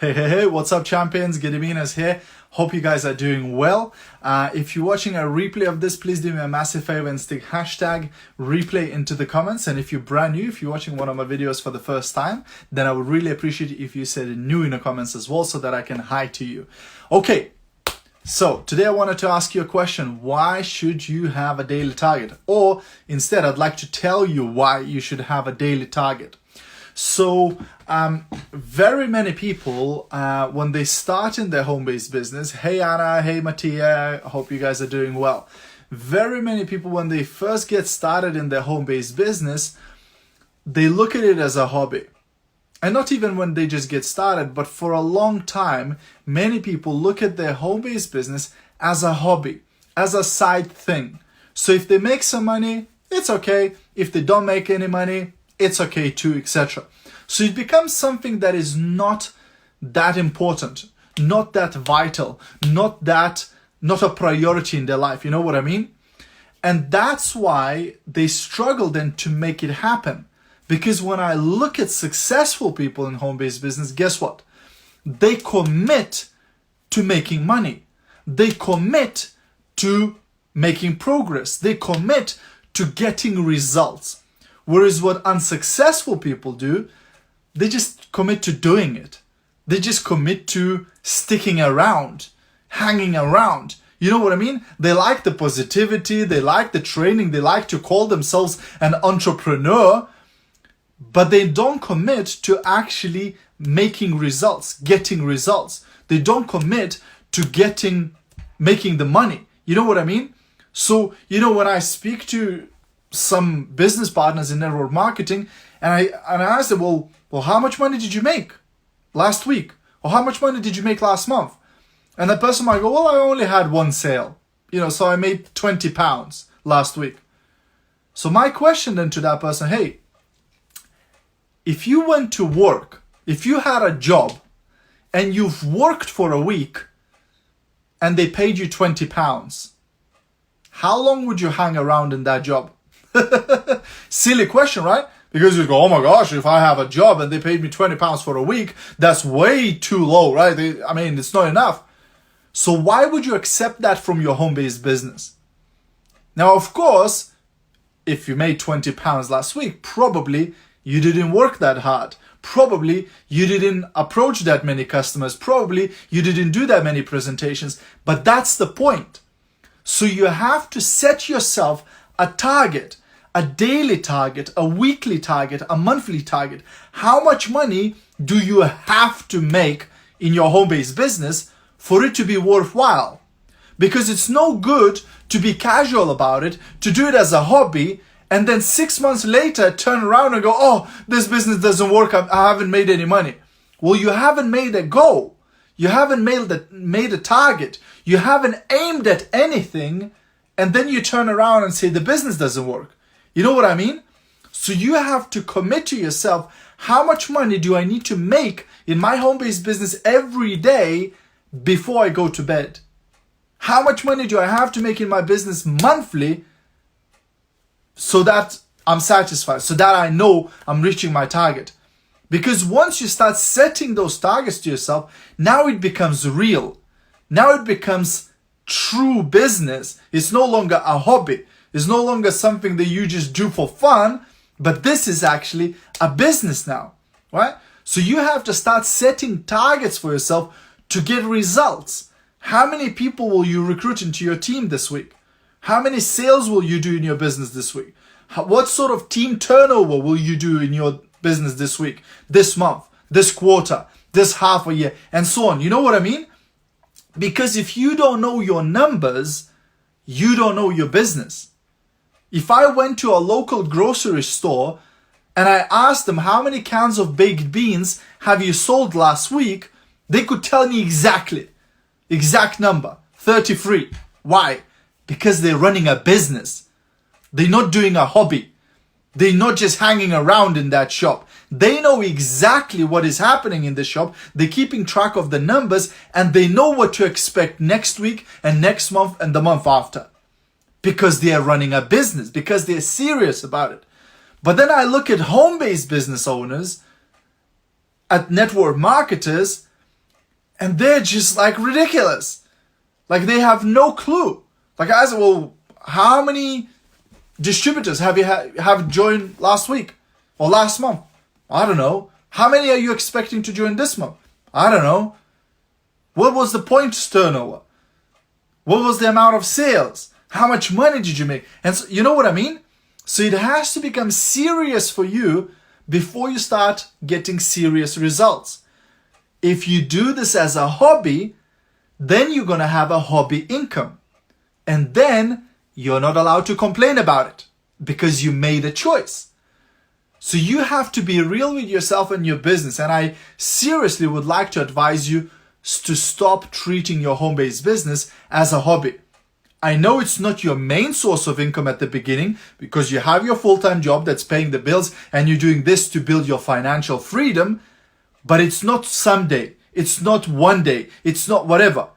Hey, what's up, champions? Gediminas here. Hope you guys are doing well. If you're watching a replay of this, please do me a massive favor and stick hashtag replay into the comments. And if you're brand new, if you're watching one of my videos for the first time, then I would really appreciate it if you said new in the comments as well so that I can hi to you. Okay, so today I wanted to ask you a question. Why should you have a daily target? Or instead, I'd like to tell you why you should have a daily target. So very many people, when they start in their home-based business, hey Anna, hey Mattia, I hope you guys are doing well. Very many people, when they first get started in their home-based business, they look at it as a hobby. And not even when they just get started, but for a long time, many people look at their home-based business as a hobby, as a side thing. So if they make some money, it's okay. If they don't make any money, it's okay too, etc. So it becomes something that is not that important, not that vital, not a priority in their life. You know what I mean? And that's why they struggle then to make it happen. Because when I look at successful people in home-based business, guess what? They commit to making money. They commit to making progress. They commit to getting results. Whereas what unsuccessful people do, they just commit to doing it. They just commit to sticking around, hanging around. You know what I mean? They like the positivity, they like the training, they like to call themselves an entrepreneur, but they don't commit to actually making results, getting results. They don't commit to making the money. You know what I mean? So, when I speak to some business partners in network marketing, and I asked them, well, how much money did you make last week? Or how much money did you make last month? And that person might go, well, I only had one sale, so I made £20 last week. So my question then to that person, hey, if you went to work, if you had a job and you've worked for a week and they paid you £20, how long would you hang around in that job? Silly question, right? Because you go, oh my gosh, if I have a job and they paid me £20 for a week, that's way too low, right? It's not enough. So why would you accept that from your home-based business? Now, of course, if you made £20 last week, probably you didn't work that hard. Probably you didn't approach that many customers. Probably you didn't do that many presentations. But that's the point. So you have to set yourself a target, a daily target, a weekly target, a monthly target. How much money do you have to make in your home-based business for it to be worthwhile? Because it's no good to be casual about it, to do it as a hobby, and then 6 months later turn around and go, oh, this business doesn't work, I haven't made any money. Well, you haven't made a goal. You haven't made a target. You haven't aimed at anything, and then you turn around and say the business doesn't work. You know what I mean? So you have to commit to yourself, how much money do I need to make in my home-based business every day before I go to bed? How much money do I have to make in my business monthly so that I'm satisfied, so that I know I'm reaching my target? Because once you start setting those targets to yourself, now it becomes real. Now it becomes true business. It's no longer a hobby. It's no longer something that you just do for fun, but this is actually a business now, right? So you have to start setting targets for yourself to get results. How many people will you recruit into your team this week? How many sales will you do in your business this week? What sort of team turnover will you do in your business this week, this month, this quarter, this half a year, and so on? You know what I mean? Because if you don't know your numbers, you don't know your business. If I went to a local grocery store and I asked them how many cans of baked beans have you sold last week, they could tell me exact number, 33. Why? Because they're running a business. They're not doing a hobby. They're not just hanging around in that shop. They know exactly what is happening in the shop. They're keeping track of the numbers and they know what to expect next week and next month and the month after. Because they are running a business, because they're serious about it. But then I look at home-based business owners, at network marketers, And they're just like ridiculous. Like they have no clue. Like I said, well, how many distributors have you have joined last week or last month? I don't know. How many are you expecting to join this month? I don't know. What was the points turnover? What was the amount of sales? How much money did you make? And so, you know what I mean? So it has to become serious for you before you start getting serious results. If you do this as a hobby, then you're going to have a hobby income. And then you're not allowed to complain about it because you made a choice. So you have to be real with yourself and your business. And I seriously would like to advise you to stop treating your home-based business as a hobby. I know it's not your main source of income at the beginning because you have your full-time job that's paying the bills and you're doing this to build your financial freedom, but it's not someday. It's not one day. It's not whatever.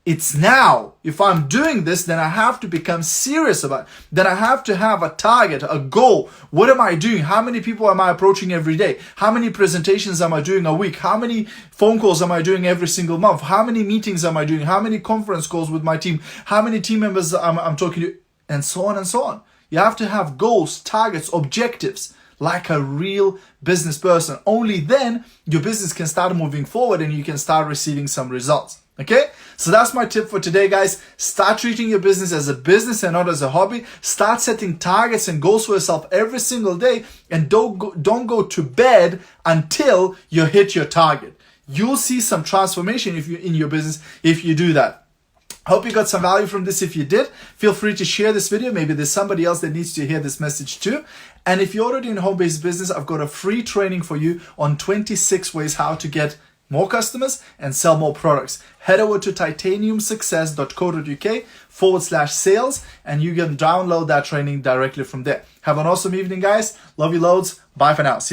It's now. If I'm doing this, then I have to become serious about it. Then I have to have a target, a goal. What am I doing? How many people am I approaching every day? How many presentations am I doing a week? How many phone calls am I doing every single month? How many meetings am I doing? How many conference calls with my team? How many team members I'm talking to? And so on and so on. You have to have goals, targets, objectives, like a real business person. Only then your business can start moving forward and you can start receiving some results. Okay, so that's my tip for today, guys. Start treating your business as a business and not as a hobby. Start setting targets and goals for yourself every single day, and don't go to bed until you hit your target. You'll see some transformation in your business if you do that. Hope you got some value from this. If you did, feel free to share this video. Maybe there's somebody else that needs to hear this message too. And if you're already in home-based business, I've got a free training for you on 26 ways how to get more customers and sell more products. Head over to titaniumsuccess.co.uk/sales and you can download that training directly from there. Have an awesome evening, guys. Love you loads. Bye for now. See you.